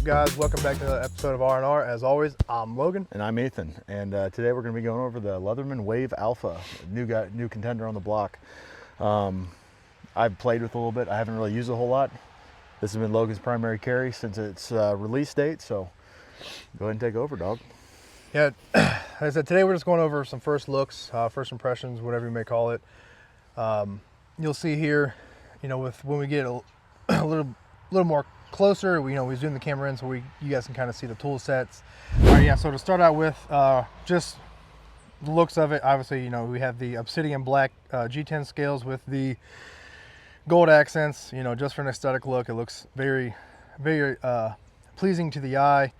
guys? Welcome back to another episode of R&R. As always, I'm Logan. And I'm Ethan. And today we're going to be going over the Leatherman Wave Alpha, new contender on the block. I've played with it a little bit. I haven't really used it a whole lot. This has been Logan's primary carry since its release date, so go ahead and take over, dog. Yeah, like I said, today we're just going over some first looks, first impressions, whatever you may call it. You'll see here, you know, when we get a little more closer, we zoom the camera in so you guys can kind of see the tool sets. All right, yeah, so to start out with, just the looks of it, obviously, you know, we have the obsidian black G10 scales with the gold accents, you know, just for an aesthetic look. It looks very, very pleasing to the eye.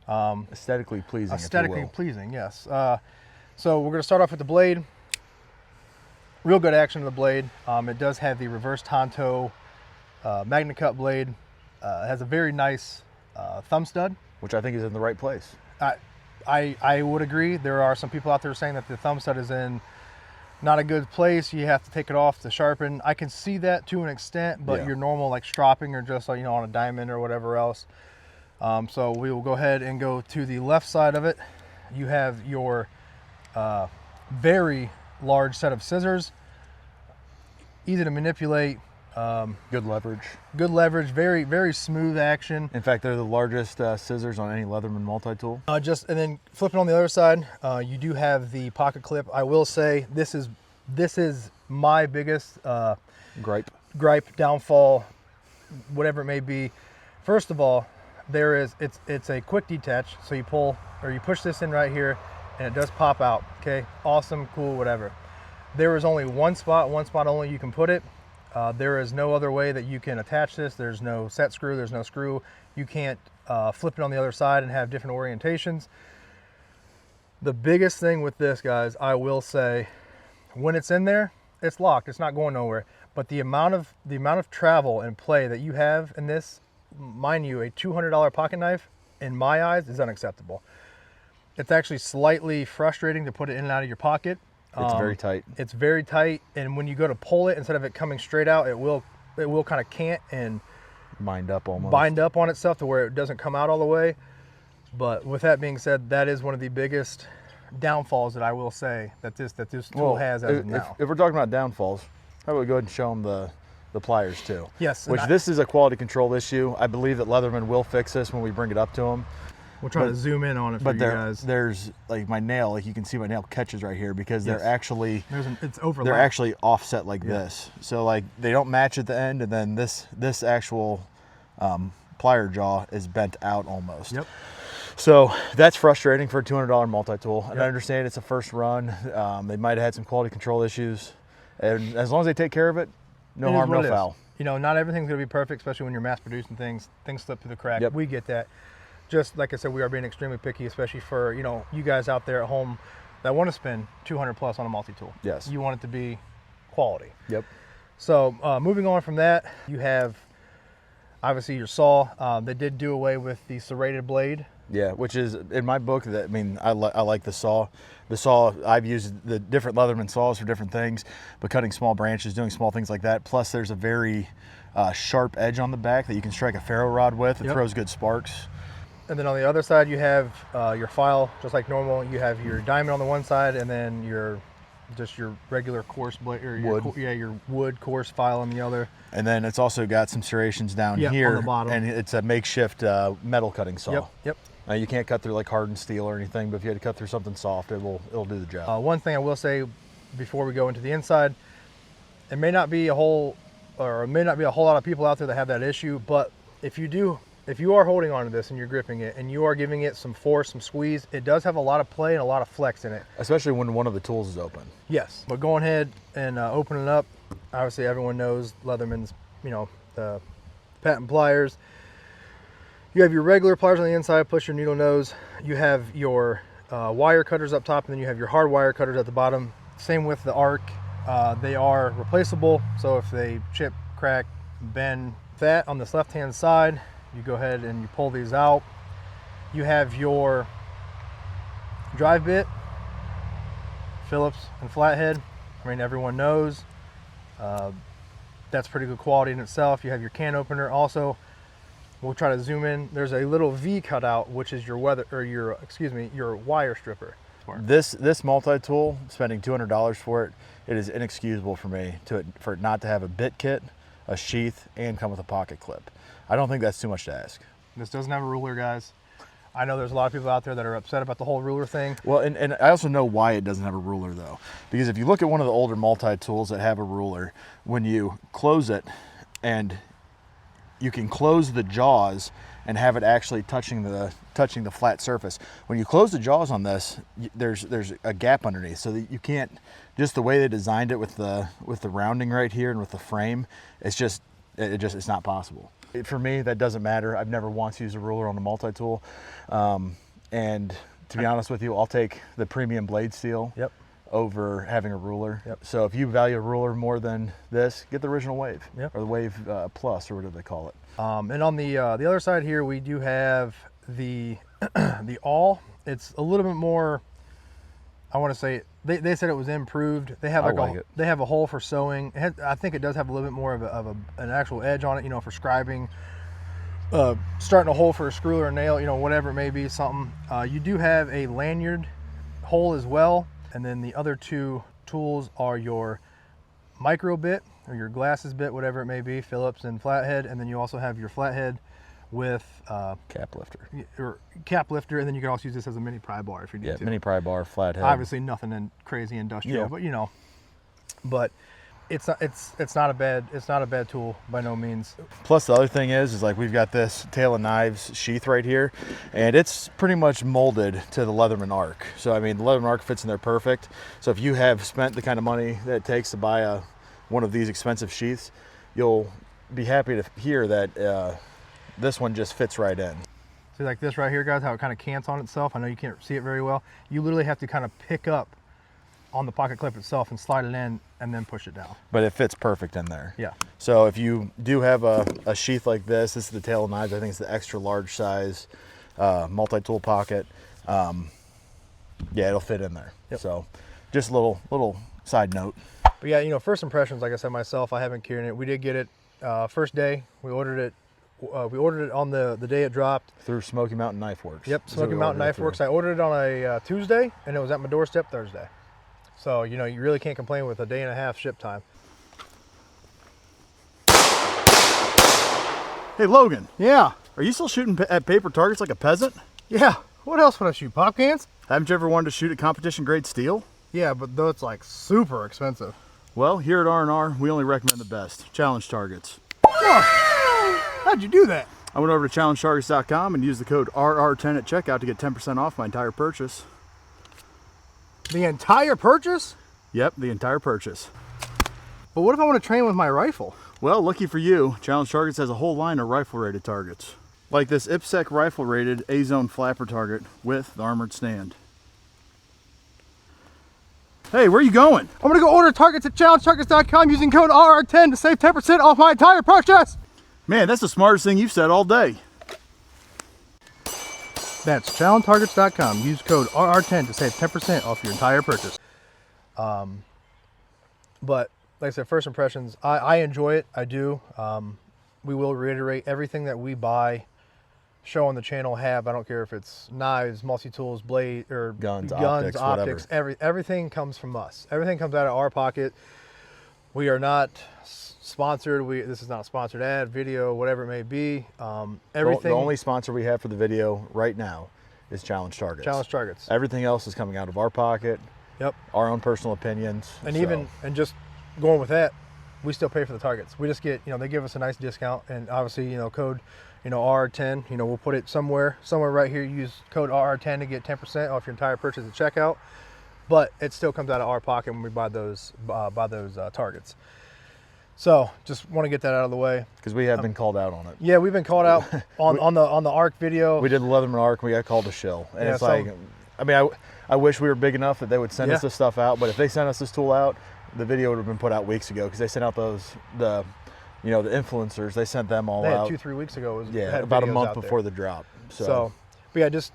Aesthetically pleasing, aesthetically pleasing, yes. So we're going to start off with the blade. Real good action of the blade. It does have the reverse Tonto Magna Cut blade. It has a very nice thumb stud, which I think is in the right place. I would agree. There are some people out there saying that the thumb stud is in not a good place. You have to take it off to sharpen. I can see that to an extent, but your normal like stropping or just on a diamond or whatever else. So we will go ahead and go to the left side of it. You have your very large set of scissors, easy to manipulate. Good leverage, very, very smooth action. In fact, they're the largest scissors on any Leatherman multi-tool. And then flipping on the other side, you do have the pocket clip. I will say this is my biggest gripe, downfall, whatever it may be. First of all, it's a quick detach, so you pull or you push this in right here and it does pop out. Okay, awesome, cool, whatever. There is only one spot only you can put it. There is no other way that you can attach this. There's no set screw, there's no screw. You can't flip it on the other side and have different orientations. The biggest thing with this, guys, I will say, when it's in there, it's locked, it's not going nowhere. But the amount of travel and play that you have in this, mind you, a $200 pocket knife, in my eyes, is unacceptable. It's actually slightly frustrating to put it in and out of your pocket. It's very tight. It's very tight, and when you go to pull it, instead of it coming straight out, it will kind of cant and bind up on itself to where it doesn't come out all the way. But with that being said, that is one of the biggest downfalls that I will say that this tool has as of now. If we're talking about downfalls, how about we go ahead and show them the pliers too? Yes. This is a quality control issue. I believe that Leatherman will fix this when we bring it up to them. We'll try to zoom in on it for you guys. There's like my nail, like you can see my nail catches right here because they're actually it's overlapped. They're actually offset like this. So like they don't match at the end, and then this actual plier jaw is bent out almost. Yep. So that's frustrating for a $200 multi-tool. And I understand it's a first run. They might have had some quality control issues, and as long as they take care of it, no harm, no foul. You know, not everything's gonna be perfect, especially when you're mass producing things. Things slip through the crack. Yep. We get that. Just like I said, we are being extremely picky, especially for, you guys out there at home that want to spend 200 plus on a multi-tool. Yes. You want it to be quality. Yep. So moving on from that, you have obviously your saw. They did do away with the serrated blade. Yeah, which is, in my book, I like the saw. The saw, I've used the different Leatherman saws for different things, but cutting small branches, doing small things like that. Plus there's a very sharp edge on the back that you can strike a ferro rod with. It throws good sparks. And then on the other side, you have your file, just like normal. You have your diamond on the one side, and then your regular coarse blade, or your wood coarse file on the other. And then it's also got some serrations down here on the bottom. And it's a makeshift metal cutting saw. Yep. You can't cut through like hardened steel or anything, but if you had to cut through something soft, it'll do the job. One thing I will say before we go into the inside, it may not be a whole lot of people out there that have that issue, but if you are holding onto this and you're gripping it and you are giving it some force, some squeeze, it does have a lot of play and a lot of flex in it. Especially when one of the tools is open. Yes, but going ahead and opening it up, obviously everyone knows Leatherman's, the patent pliers. You have your regular pliers on the inside, plus your needle nose. You have your wire cutters up top, and then you have your hard wire cutters at the bottom. Same with the arc. They are replaceable, so if they chip, crack, bend, that on this left-hand side, you go ahead and you pull these out. You have your drive bit, Phillips and flathead. I mean, everyone knows that's pretty good quality in itself. You have your can opener. Also, We'll try to zoom in. There's a little V cutout, which is your your wire stripper. This multi-tool, spending $200 for it, it is inexcusable for me for it not to have a bit kit, a sheath, and come with a pocket clip. I don't think that's too much to ask. This doesn't have a ruler, guys. I know there's a lot of people out there that are upset about the whole ruler thing. Well, and I also know why it doesn't have a ruler though. Because if you look at one of the older multi-tools that have a ruler, when you close it, and you can close the jaws and have it actually touching the flat surface. When you close the jaws on this, there's a gap underneath, so that you can't, just the way they designed it with the rounding right here and with the frame, it's not possible. For me, that doesn't matter. I've never once used a ruler on a multi-tool. And to be honest with you, I'll take the premium blade steel over having a ruler. So if you value a ruler more than this, get the original Wave or the Wave Plus, or whatever they call it. And on the other side here, we do have the the awl. It's a little bit more, I want to say, they said it was improved. They have they have a hole for sewing. I think it does have a little bit more of an actual edge on it, you know, for scribing, starting a hole for a screw or a nail, you know, whatever it may be, something. You do have a lanyard hole as well, and then the other two tools are your micro bit or your glasses bit, whatever it may be, Phillips and flathead, and then you also have your flathead with cap lifter, and then you can also use this as a mini pry bar if you need to. Mini pry bar, flathead. Obviously nothing crazy industrial, but you know, but it's not a bad tool by no means. Plus the other thing is like we've got this tail and knives sheath right here, and it's pretty much molded to the Leatherman arc. So I mean, the Leatherman arc fits in there perfect. So if you have spent the kind of money that it takes to buy one of these expensive sheaths, you'll be happy to hear that this one just fits right in. See, like this right here, guys, how it kind of cants on itself. I know you can't see it very well. You literally have to kind of pick up on the pocket clip itself and slide it in and then push it down. But it fits perfect in there. Yeah. So if you do have a sheath like this is the tail of knives. I think it's the extra large size multi-tool pocket. Yeah, it'll fit in there. So just a little side note. But yeah, you know, first impressions, like I said myself, I haven't carried it. We did get it first day. We ordered it. We ordered it on the day it dropped. Through Smoky Mountain Knife Works. Yep, Smoky Mountain Knife Works. I ordered it on a Tuesday, and it was at my doorstep Thursday. So, you know, you really can't complain with a day and a half ship time. Hey, Logan. Yeah? Are you still shooting at paper targets like a peasant? Yeah. What else would I shoot? Pop cans? Haven't you ever wanted to shoot at competition grade steel? Yeah, but though it's like super expensive. Well, here at R&R, we only recommend the best. Challenge targets. Oh, how'd you do that? I went over to challengetargets.com and used the code RR10 at checkout to get 10% off my entire purchase. The entire purchase? Yep, the entire purchase. But what if I want to train with my rifle? Well, lucky for you, Challenge Targets has a whole line of rifle-rated targets. Like this IPSEC rifle-rated A-Zone flapper target with the armored stand. Hey, where are you going? I'm gonna go order targets at challengetargets.com using code RR10 to save 10% off my entire purchase. Man, that's the smartest thing you've said all day. That's challengetargets.com. Use code RR10 to save 10% off your entire purchase. But like I said, first impressions, I enjoy it. I do. We will reiterate everything that we buy, show on the channel, have. I don't care if it's knives, multi-tools, blade, or guns, optics, everything comes from us. Everything comes out of our pocket. We are not sponsored. This is not a sponsored ad, video, whatever it may be. Everything. The only sponsor we have for the video right now is Challenge Targets. Challenge Targets. Everything else is coming out of our pocket. Yep. Our own personal opinions. And just going with that, we still pay for the targets. We just get, you know, they give us a nice discount, and obviously, you know, code, you know, RR10, you know, we'll put it somewhere right here. Use code RR10 to get 10% off your entire purchase at checkout. But it still comes out of our pocket when we buy those targets. So just want to get that out of the way, because we have been called out on it. Yeah, we've been called out on the ARC video. We did the Leatherman ARC, and we got called a shill, and yeah, it's like, I mean, I wish we were big enough that they would send us this stuff out. But if they sent us this tool out, the video would have been put out weeks ago, because they sent out the influencers. They sent them all out. They had 2-3 weeks ago. About a month before the drop. So, but yeah, just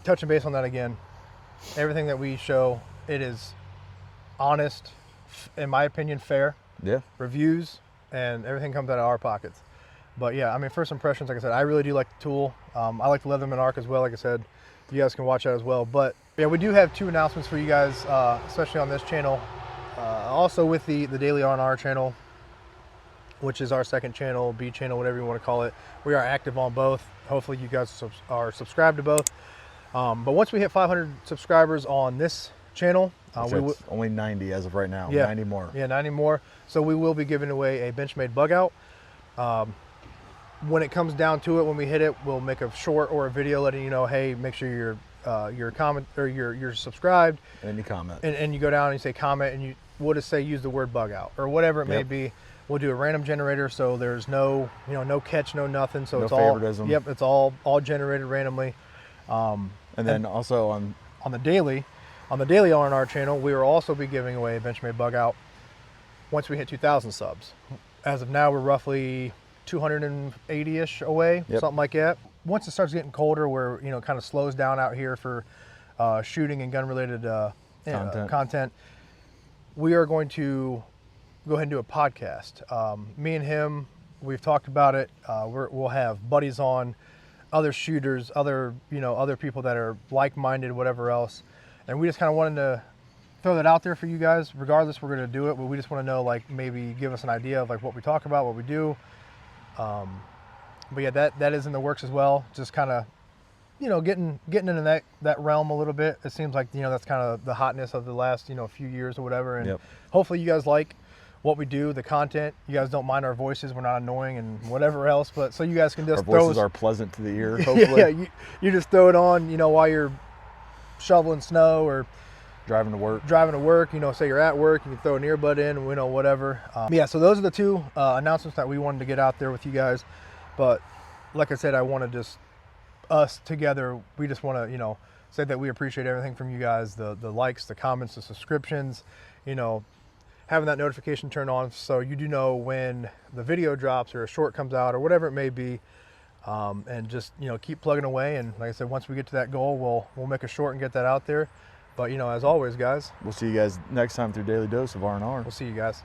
touching base on that again. Everything that we show, it is honest, in my opinion, fair. Yeah. Reviews, and everything comes out of our pockets. But yeah, I mean, first impressions, like I said, I really do like the tool. I like the Leatherman arc as well. Like I said, you guys can watch that as well. But yeah, we do have 2 announcements for you guys, especially on this channel. Also with the Daily R&R channel, which is our second channel, B channel, whatever you want to call it. We are active on both. Hopefully you guys are subscribed to both. But once we hit 500 subscribers on this channel, only 90 as of right now. Yeah, 90 more. Yeah, 90 more. So we will be giving away a Benchmade bug out. When it comes down to it, when we hit it, we'll make a short or a video letting you know, hey, make sure you're comment or you're subscribed. And you comment. And you go down and you say comment, and we'll just say use the word bug out or whatever it may be. We'll do a random generator, so there's no no catch, no nothing. So no it's favoritism. all it's all generated randomly. And then also on the daily R&R channel, we will also be giving away a Benchmade bug out once we hit 2,000 subs. As of now, we're roughly 280-ish away, something like that. Once it starts getting colder, where it kind of slows down out here for shooting and gun-related content, we are going to go ahead and do a podcast. Me and him, we've talked about it. We'll have buddies on, other shooters, other people that are like-minded, whatever else. And we just kind of wanted to throw that out there for you guys. Regardless, we're going to do it, but we just want to know, like, maybe give us an idea of like what we talk about, what we do. But yeah, that is in the works as well. Just kind of, getting into that realm a little bit. It seems like that's kind of the hotness of the last few years or whatever. And hopefully you guys like what we do, the content. You guys don't mind our voices. We're not annoying and whatever else. But so you guys can just our voices are pleasant to the ear. Hopefully. Yeah, you just throw it on, while you're shoveling snow or driving to work. Say you're at work, you can throw an earbud in, whatever. Yeah, so those are the 2 announcements that we wanted to get out there with you guys. But like I said, I want to just, us together, we just want to, say that we appreciate everything from you guys, the likes, the comments, the subscriptions, having that notification turned on so you do know when the video drops or a short comes out or whatever it may be. And just, keep plugging away. And like I said, once we get to that goal, we'll make a short and get that out there. But, as always, guys, we'll see you guys next time through Daily Dose of R&R. We'll see you guys.